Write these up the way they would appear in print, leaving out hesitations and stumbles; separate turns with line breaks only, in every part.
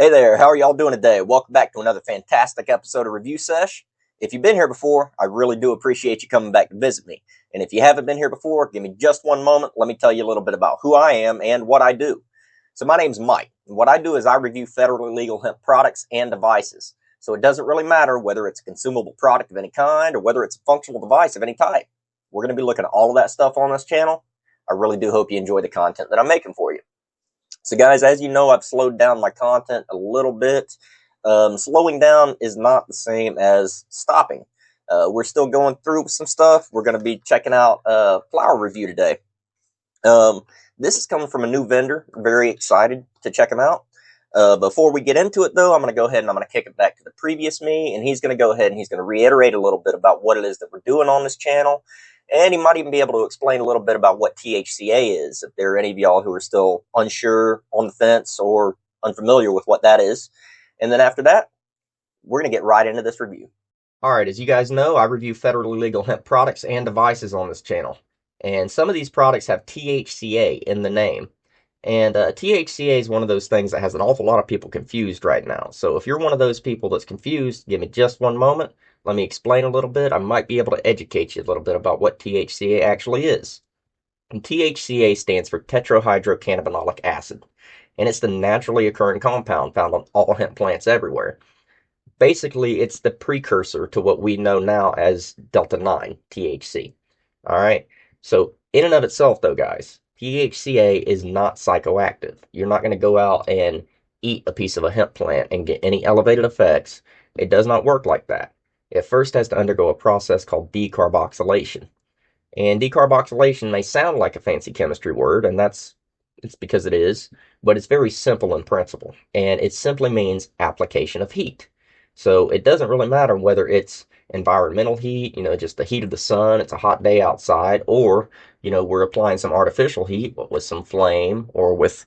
Hey there, how are y'all doing today? Welcome back to another fantastic episode of Review Sesh. If you've been here before, I really do appreciate you coming back to visit me. And if you haven't been here before, give me just one moment. Let me tell you a little bit about who I am and what I do. So my name's Mike, and what I do is I review federally legal hemp products and devices. So it doesn't really matter whether it's a consumable product of any kind or whether it's a functional device of any type. We're going to be looking at all of that stuff on this channel. I really do hope you enjoy the content that I'm making for you. So guys, as you know, I've slowed down my content a little bit. Slowing down is not the same as stopping. We're still going through some stuff. We're going to be checking out a flower review today. This is coming from a new vendor. I'm very excited to check him out. Before we get into it, though, I'm going to go ahead and I'm going to kick it back to the previous me, and he's going to go ahead and he's going to reiterate a little bit about what it is that we're doing on this channel. And he might even be able to explain a little bit about what THCA is, if there are any of y'all who are still unsure, on the fence, or unfamiliar with what that is. And then after that, we're going to get right into this review. Alright, as you guys know, I review federally legal hemp products and devices on this channel. And some of these products have THCA in the name. And THCA is one of those things that has an awful lot of people confused right now. So if you're one of those people that's confused, give me just one moment. Let me explain a little bit. I might be able to educate you a little bit about what THCA actually is. And THCA stands for tetrahydrocannabinolic acid. And it's the naturally occurring compound found on all hemp plants everywhere. Basically, it's the precursor to what we know now as Delta-9, THC. Alright? So, in and of itself, though, guys, THCA is not psychoactive. You're not going to go out and eat a piece of a hemp plant and get any elevated effects. It does not work like that. It first has to undergo a process called decarboxylation. And decarboxylation may sound like a fancy chemistry word, and it's because it is, but it's very simple in principle. And it simply means application of heat. So it doesn't really matter whether it's environmental heat, just the heat of the sun, it's a hot day outside, or, we're applying some artificial heat with some flame or with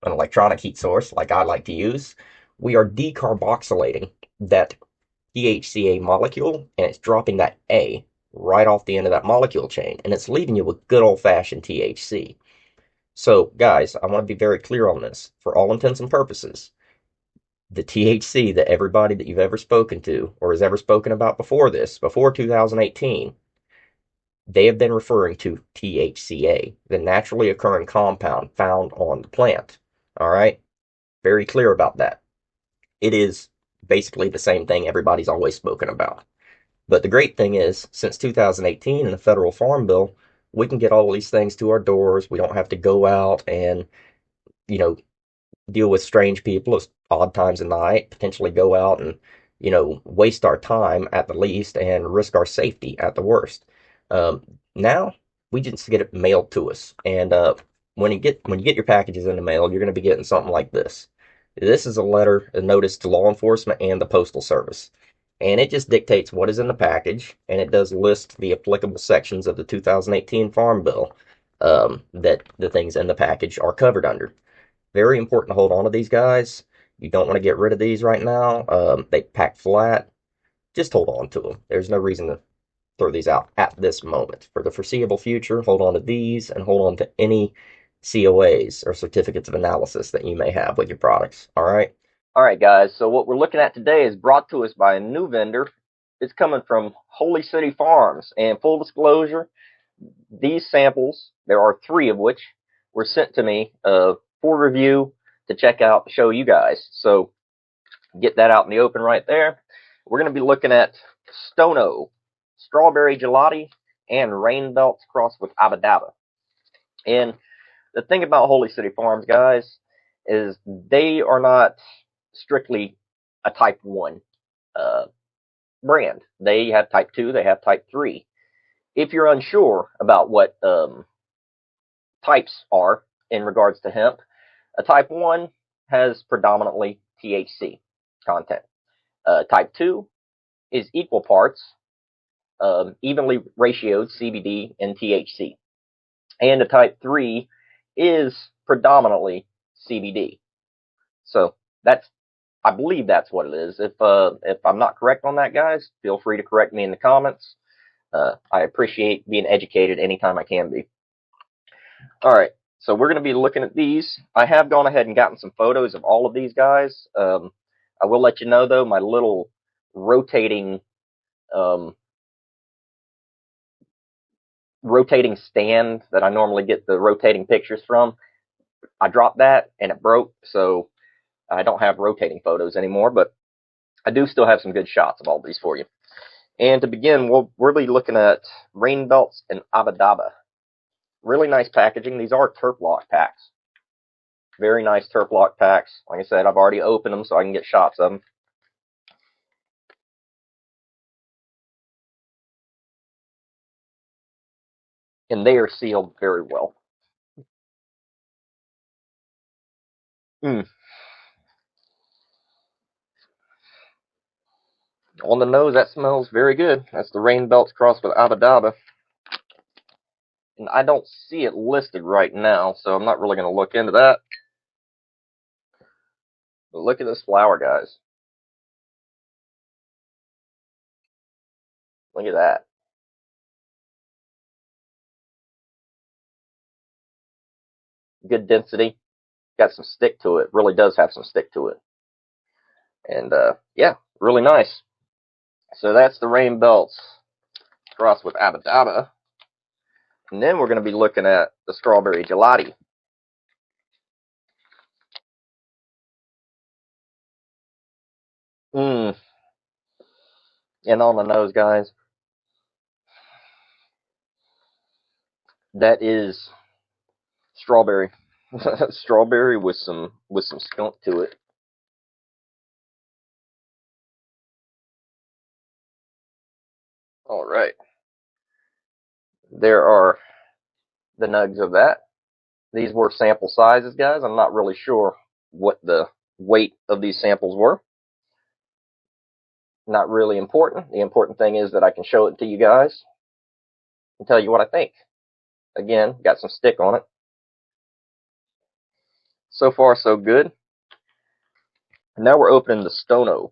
an electronic heat source like I like to use. We are decarboxylating that THCA molecule, and it's dropping that A right off the end of that molecule chain, and it's leaving you with good old-fashioned THC. So, guys, I want to be very clear on this. For all intents and purposes, the THC that everybody that you've ever spoken to or has ever spoken about before 2018, they have been referring to THCA, the naturally occurring compound found on the plant. All right? Very clear about that. It is basically the same thing everybody's always spoken about. But the great thing is, since 2018 in the Federal Farm Bill, we can get all these things to our doors. We don't have to go out and, deal with strange people at odd times of night, potentially go out and, waste our time at the least and risk our safety at the worst. Now we just get it mailed to us, and when you get your packages in the mail, you're going to be getting something like this. This is a notice to law enforcement and the Postal Service, and it just dictates what is in the package, and it does list the applicable sections of the 2018 Farm Bill that the things in the package are covered under. Very important to hold on to these guys. You don't want to get rid of these right now. They pack flat. Just hold on to them. There's no reason to throw these out at this moment. For the foreseeable future, hold on to these and hold on to any COAs or certificates of analysis that you may have with your products. All right? All right, guys. So what we're looking at today is brought to us by a new vendor. It's coming from Holy City Farms. And full disclosure, these samples, there are 3 of which were sent to me for review to check out, to show you guys. So get that out in the open right there. We're going to be looking at Stono, Strawberry Gelati, and Rain Belts crossed with Abadaba. And the thing about Holy City Farms, guys, is they are not strictly a type 1 brand. They have type 2, they have type 3. If you're unsure about what types are in regards to hemp, a type 1 has predominantly THC content. Type 2 is equal parts, evenly ratioed CBD and THC. And a type 3 is predominantly CBD. So I believe that's what it is. If I'm not correct on that, guys, feel free to correct me in the comments. I appreciate being educated anytime I can be. All right. So we're going to be looking at these. I have gone ahead and gotten some photos of all of these guys. I will let you know, though, my little rotating stand that I normally get the rotating pictures from, I dropped that and it broke, so I don't have rotating photos anymore, but I do still have some good shots of all these for you. And to begin, we'll be looking at Rain Belts and Abadaba. Really nice packaging. These are Terp Lock packs. Very nice Terp Lock packs. Like I said, I've already opened them so I can get shots of them. And they are sealed very well. On the nose, that smells very good. That's the Rain Belts crossed with Abadaba. And I don't see it listed right now, so I'm not really going to look into that. But look at this flower, guys. Look at that. Good density. Got some stick to it. Really does have some stick to it. And, yeah, really nice. So that's the Rain Belts crossed with Abadaba. And then we're going to be looking at the Strawberry Gelati. And on the nose, guys, that is strawberry. Strawberry with some skunk to it. All right. There are the nugs of that. These were sample sizes, guys. I'm not really sure what the weight of these samples were. Not really important. The important thing is that I can show it to you guys and tell you what I think. Again, got some stick on it. So far, so good. And now we're opening the Stono.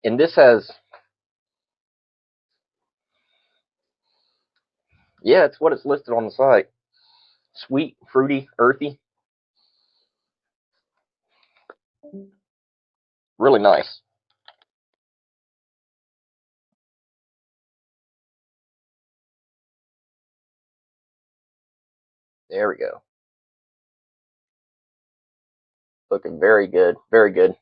And this has, yeah, it's what it's listed on the site. Sweet, fruity, earthy. Really nice. There we go. Looking very good. Very good.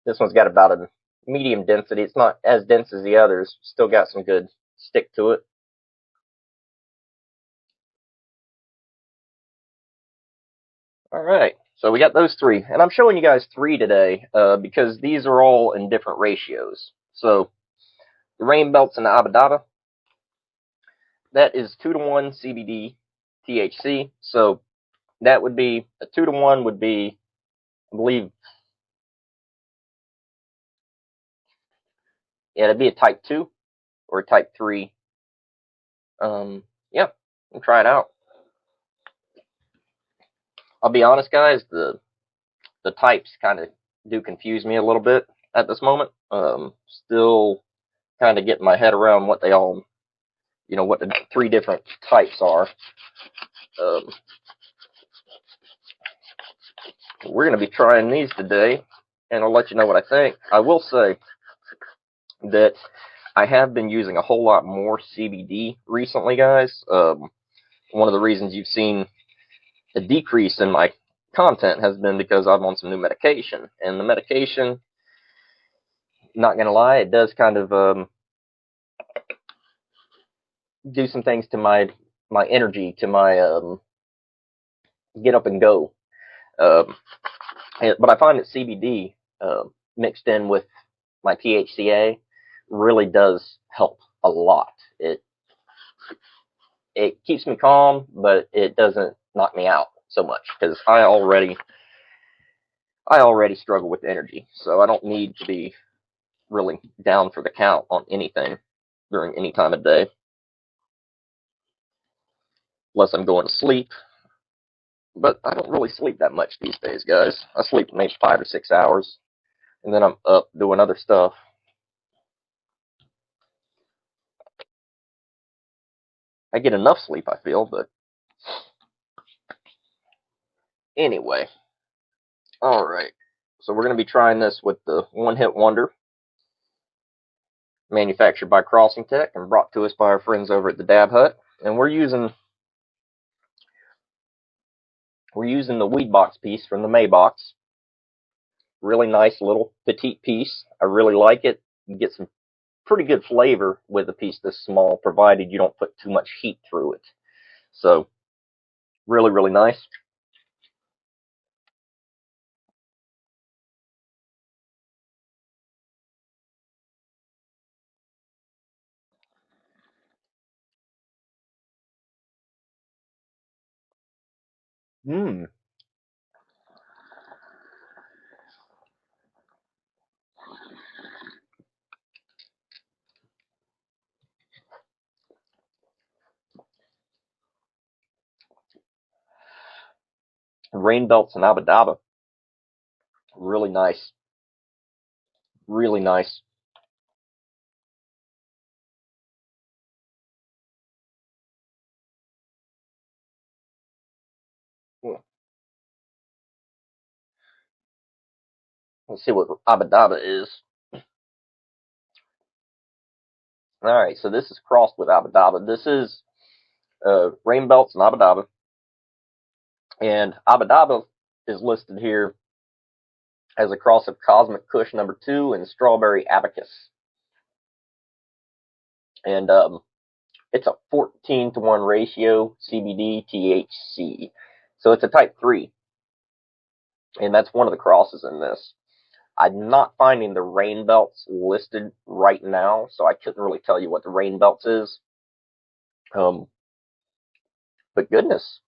This one's got about a medium density. It's not as dense as the others. Still got some good stick to it. All right. So we got those three. And I'm showing you guys three today because these are all in different ratios. So the Rain Belts and the Abadaba, that is 2-to-1 CBD THC. So that would be, a 2-to-1 would be, I believe, yeah, it'd be a type 2 or a type 3. Yeah, we'll try it out. I'll be honest, guys, the types kind of do confuse me a little bit at this moment. Still kind of getting my head around what they all, what the three different types are. We're going to be trying these today, and I'll let you know what I think. I will say that I have been using a whole lot more CBD recently, guys. One of the reasons you've seen a decrease in my content has been because I'm on some new medication, and the medication, not going to lie, it does kind of do some things to my energy, to my get up and go. But I find that CBD mixed in with my THCA really does help a lot. It keeps me calm, but it doesn't knock me out so much because I already struggle with energy, so I don't need to be really down for the count on anything during any time of day, unless I'm going to sleep. But I don't really sleep that much these days, guys. I sleep maybe 5 or 6 hours, and then I'm up doing other stuff. I get enough sleep, I feel, but anyway. Alright, so we're going to be trying this with the One Hit Wonder, manufactured by Crossing Tech and brought to us by our friends over at the Dab Hut. And we're using the Weed Box piece from the Maybox. Really nice little petite piece. I really like it. You get some pretty good flavor with a piece this small, provided you don't put too much heat through it. So, really, really nice. Mmm. Rain Belts and Abadaba. Really nice. Really nice. Let's see what Abadaba is. Alright, so this is crossed with Abadaba. This is Rain Belts and Abadaba. And Abadaba is listed here as a cross of Cosmic Kush number 2 and Strawberry Abacus. And it's a 14-to-1 ratio CBD THC. So it's a type 3. And that's one of the crosses in this. I'm not finding the Rain Belts listed right now, so I couldn't really tell you what the Rain Belts is. But goodness,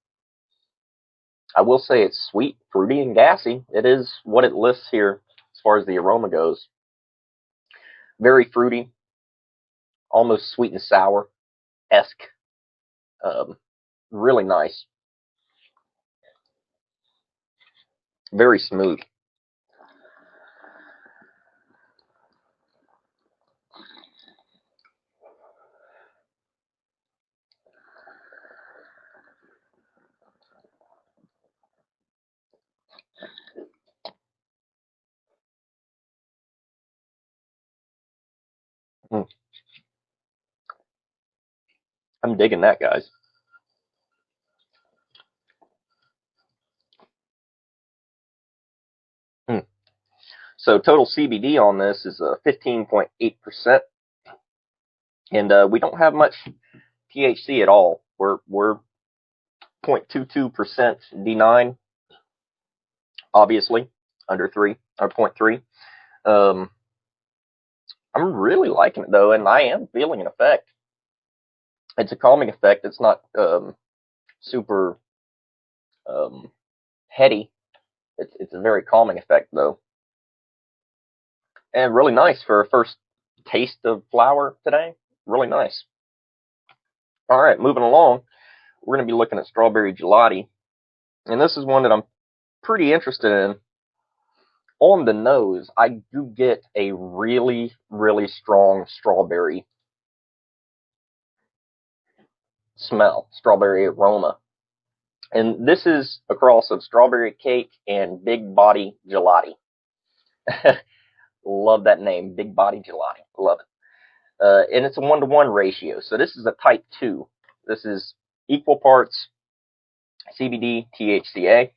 I will say it's sweet, fruity, and gassy. It is what it lists here as far as the aroma goes. Very fruity, almost sweet and sour-esque. Really nice. Very smooth. I'm digging that, guys. So total CBD on this is 15.8%, and we don't have much THC at all. We're 0.22% D9, obviously under 3 or 0.3. I'm really liking it though, and I am feeling an effect. It's a calming effect. It's not super heady. It's a very calming effect though, and really nice for a first taste of flower today. Really nice. All right, moving along, we're going to be looking at Strawberry Gelati, and this is one that I'm pretty interested in. On the nose, I do get a really, really strong strawberry smell, strawberry aroma. And this is a cross of Strawberry Cake and Big Body Gelati. Love that name, Big Body Gelati. Love it. And it's a 1-to-1 ratio. So this is a type 2. This is equal parts CBD THCA,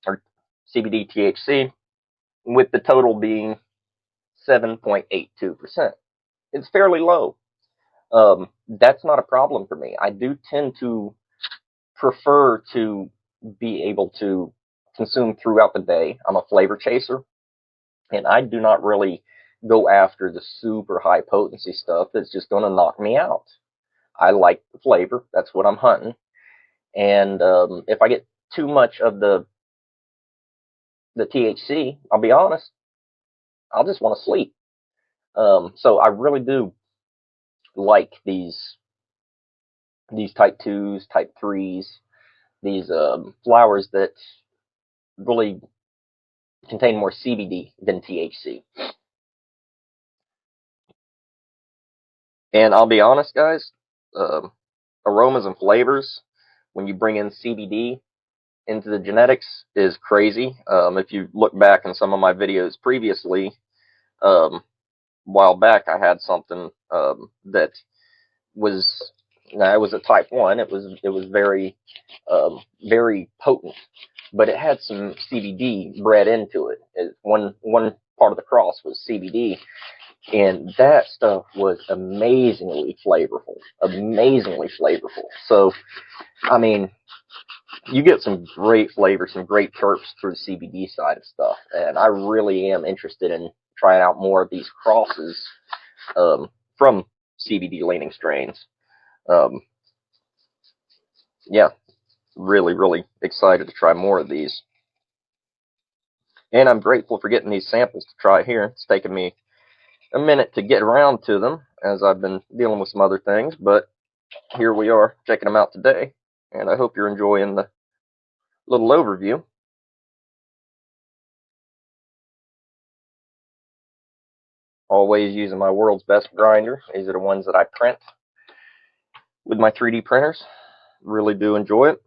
or CBD THC, with the total being 7.82%. It's fairly low. That's not a problem for me. I do tend to prefer to be able to consume throughout the day. I'm a flavor chaser, and I do not really go after the super high potency stuff that's just going to knock me out. I like the flavor. That's what I'm hunting. And if I get too much of the THC, I'll be honest, I'll just want to sleep. So I really do like these type 2s, type 3s, these flowers that really contain more CBD than THC. And I'll be honest, guys, aromas and flavors, when you bring in CBD into the genetics, is crazy. If you look back in some of my videos previously, a while back, I had something that was, it was a type 1. It was very, very potent, but it had some CBD bred into it. One part of the cross was CBD, and that stuff was amazingly flavorful, So, I mean, you get some great flavors, some great terps through the CBD side of stuff, and I really am interested in trying out more of these crosses from CBD leaning strains. Yeah, really excited to try more of these. And I'm grateful for getting these samples to try here. It's taken me a minute to get around to them as I've been dealing with some other things, but here we are checking them out today, and I hope you're enjoying the little overview. Always using my world's best grinder. These are the ones that I print with my 3D printers. Really do enjoy it.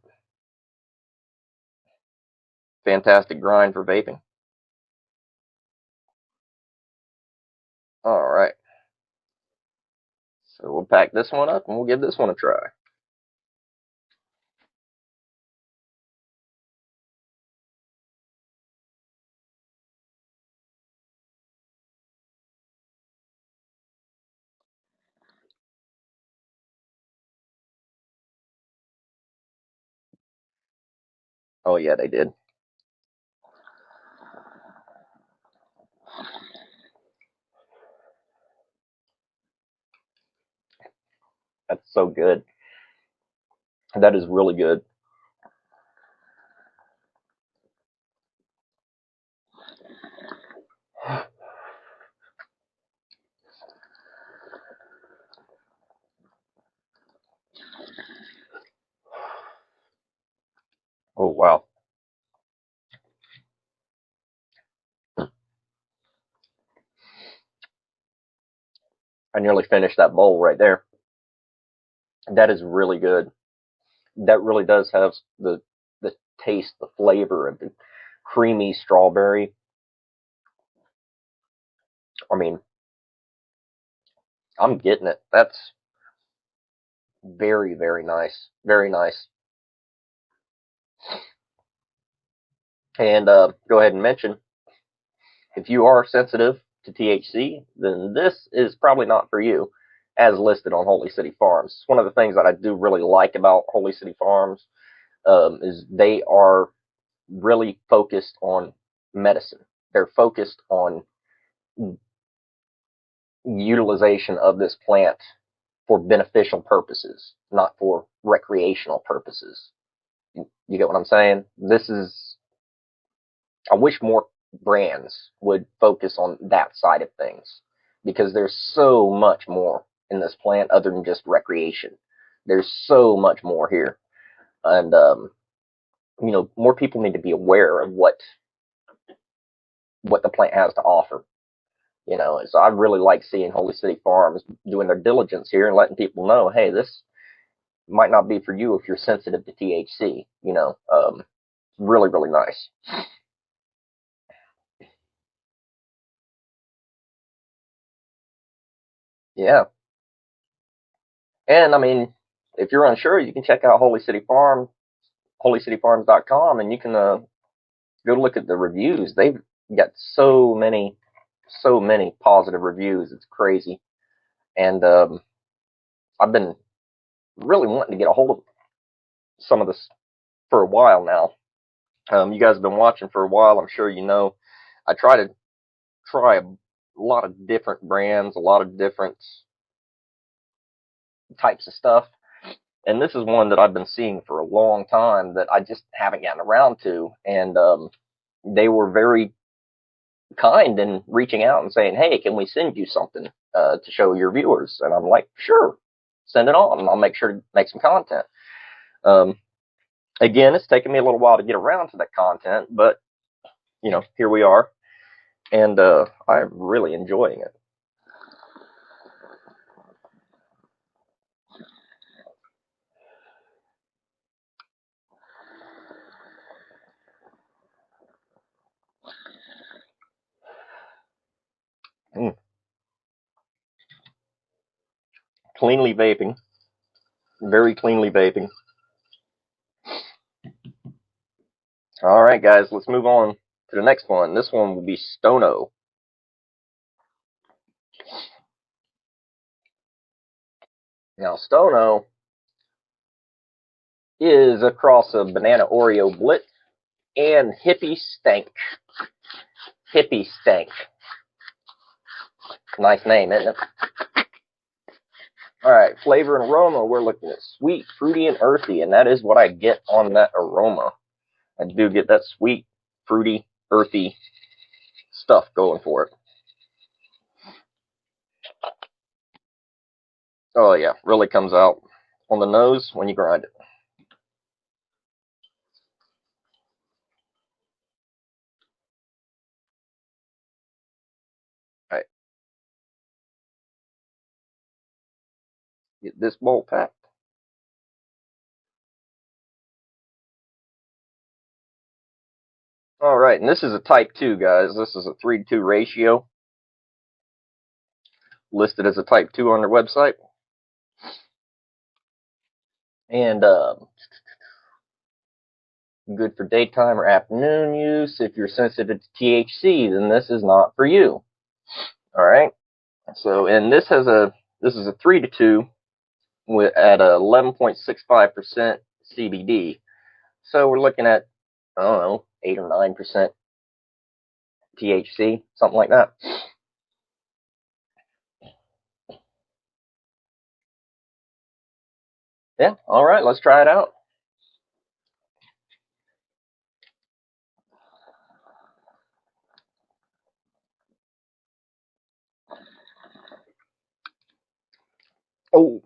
Fantastic grind for vaping. Alright. So we'll pack this one up and we'll give this one a try. Oh yeah, they did. That's so good. That is really good. Oh wow. I nearly finished that bowl right there. That is really good. That really does have the taste, the flavor of the creamy strawberry. I mean, I'm getting it. That's very nice. Very nice. And go ahead and mention, if you are sensitive to THC, then this is probably not for you, as listed on Holy City Farms. One of the things that I do really like about Holy City Farms is they are really focused on medicine. They're focused on utilization of this plant for beneficial purposes, not for recreational purposes. You get what I'm saying? I wish more brands would focus on that side of things, because there's so much more in this plant other than just recreation. There's so much more here. And, more people need to be aware of what the plant has to offer. So I really like seeing Holy City Farms doing their diligence here and letting people know, hey, this might not be for you if you're sensitive to THC. Really nice. Yeah. And I mean, if you're unsure, you can check out Holy City Farm, holycityfarms.com, and you can go look at the reviews. They've got so many positive reviews. It's crazy. And I've been really wanting to get a hold of some of this for a while now. You guys have been watching for a while. I'm sure you know. I try a lot of different brands, a lot of different types of stuff. And this is one that I've been seeing for a long time that I just haven't gotten around to. And they were very kind in reaching out and saying, hey, can we send you something to show your viewers? And I'm like, sure, send it on, and I'll make sure to make some content. Again, it's taken me a little while to get around to that content, but here we are, and I'm really enjoying it. Cleanly vaping, very cleanly vaping. All right, guys, let's move on to the next one. This one will be Stono. Now, Stono is a cross of Banana Oreo Blitz and Hippie Stank. Hippie Stank. Nice name, isn't it? Alright, flavor and aroma, we're looking at sweet, fruity, and earthy, and that is what I get on that aroma. I do get that sweet, fruity, earthy stuff going for it. Oh yeah, really comes out on the nose when you grind it. Alright. Get this bowl packed. Alright, and this is a type 2, guys. This is a 3-to-2 ratio. Listed as a type 2 on their website. And good for daytime or afternoon use. If you're sensitive to THC, then this is not for you. Alright. So, and this is a 3-to-2 at 11.65% CBD. So we're looking at, I don't know, 8 or 9% THC, something like that. Yeah, alright, let's try it out. Oh,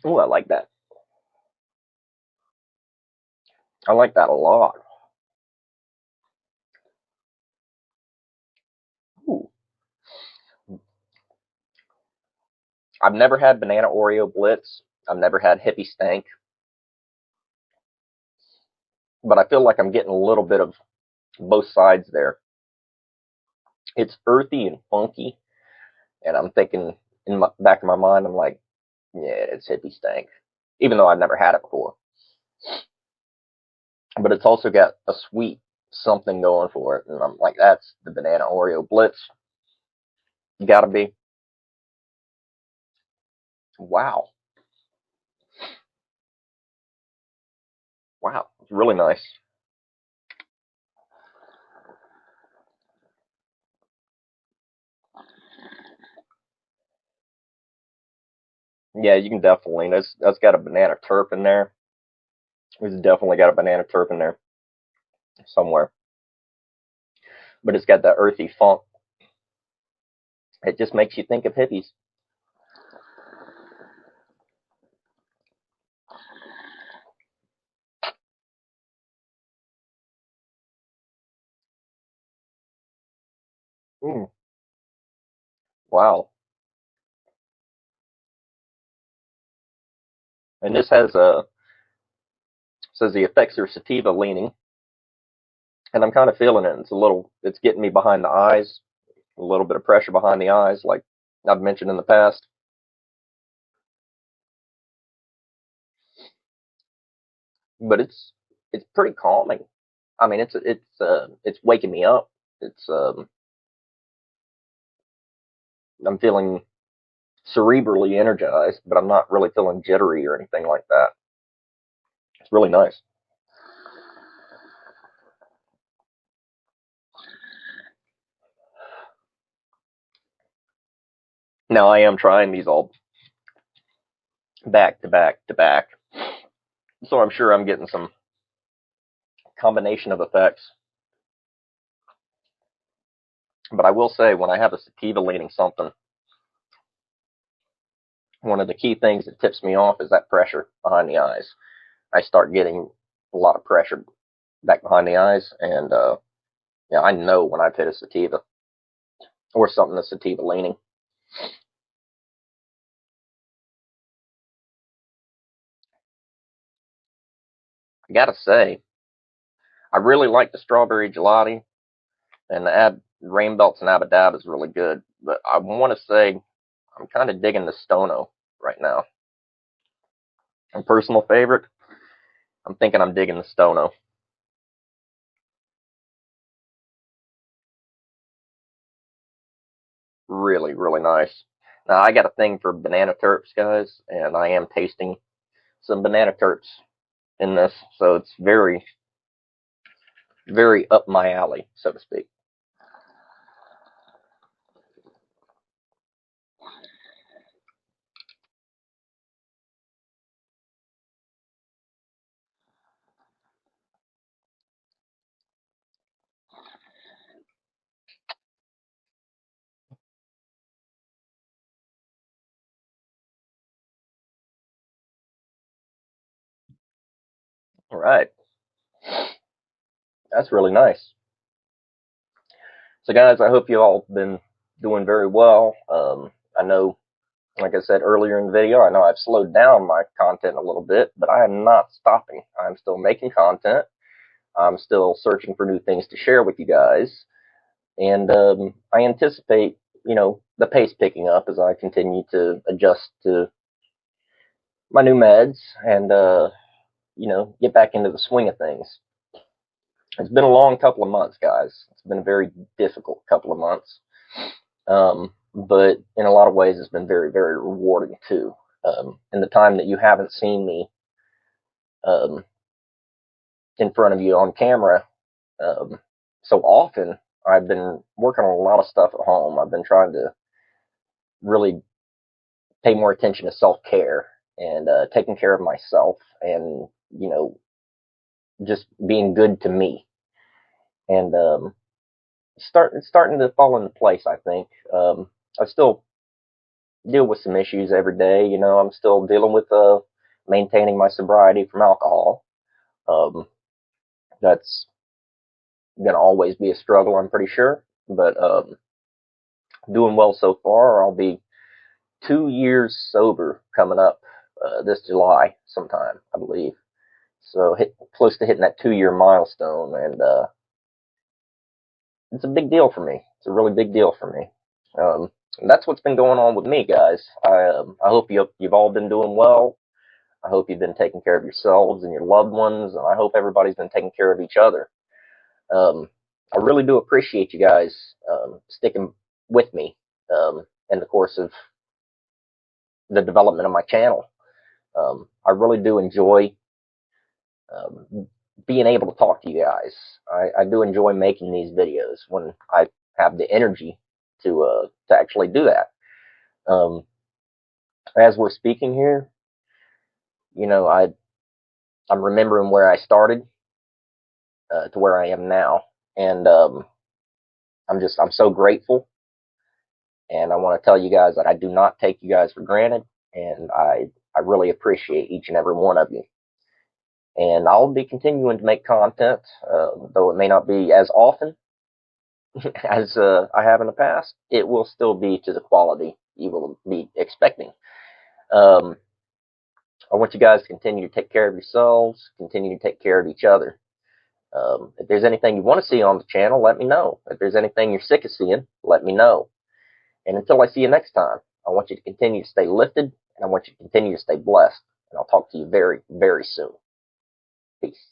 I like that. I like that a lot. Ooh. I've never had Banana Oreo Blitz. I've never had Hippie Stank. But I feel like I'm getting a little bit of both sides there. It's earthy and funky, and I'm thinking in the back of my mind, I'm like, yeah, it's Hippie Stank, even though I've never had it before. But it's also got a sweet something going for it, and I'm like, that's the Banana Oreo Blitz. Gotta be. Wow. Wow, it's really nice. Yeah, you can definitely. That's got a banana terp in there. It's definitely got a banana terp in there somewhere. But it's got that earthy funk. It just makes you think of hippies. Mm. Wow. And this has says the effects are sativa leaning, and I'm kind of feeling it. It's getting me behind the eyes, a little bit of pressure behind the eyes, like I've mentioned in the past. But it's pretty calming. I mean, it's waking me up. It's I'm feeling cerebrally energized, but I'm not really feeling jittery or anything like that. It's really nice. Now I am trying these all back to back to back, so I'm sure I'm getting some combination of effects. But I will say, when I have a sativa leaning something, one of the key things that tips me off is that pressure behind the eyes. I start getting a lot of pressure back behind the eyes, and yeah, I know when I've hit a sativa or something that's sativa leaning. I gotta say, I really like the strawberry gelati, and the Rain Belts and Abadab is really good. But I want to say I'm kind of digging the Stono right now. My personal favorite, I'm thinking I'm digging the Stono. Really, really nice. Now, I got a thing for banana terps, guys, and I am tasting some banana terps in this, so it's very, very up my alley, so to speak. All right, that's really nice. So, guys, I hope you all been doing very well. I know, like I said earlier in the video, I know I've slowed down my content a little bit, but I am not stopping. I'm still making content. I'm still searching for new things to share with you guys. And I anticipate, the pace picking up as I continue to adjust to my new meds and, get back into the swing of things. It's been a long couple of months, guys. It's been a very difficult couple of months. But in a lot of ways, it's been very, very rewarding too. In the time that you haven't seen me um, in front of you on camera so often, I've been working on a lot of stuff at home. I've been trying to really pay more attention to self-care and taking care of myself and, just being good to me. And starting to fall into place, I think. I still deal with some issues every day. I'm still dealing with maintaining my sobriety from alcohol. That's going to always be a struggle, I'm pretty sure. But doing well so far. I'll be 2 years sober coming up this July sometime, I believe. So close to hitting that 2 year milestone, and it's a big deal for me. It's a really big deal for me. And that's what's been going on with me, guys. I hope you've all been doing well. I hope you've been taking care of yourselves and your loved ones, and I hope everybody's been taking care of each other. I really do appreciate you guys sticking with me in the course of the development of my channel. I really do enjoy being able to talk to you guys. I do enjoy making these videos when I have the energy to actually do that. As we're speaking here, I'm remembering where I started to where I am now, and I'm so grateful, and I want to tell you guys that I do not take you guys for granted, and I really appreciate each and every one of you. And I'll be continuing to make content, though it may not be as often as I have in the past. It will still be to the quality you will be expecting. I want you guys to continue to take care of yourselves, continue to take care of each other. If there's anything you want to see on the channel, let me know. If there's anything you're sick of seeing, let me know. And until I see you next time, I want you to continue to stay lifted, and I want you to continue to stay blessed. And I'll talk to you very, very soon. Peace.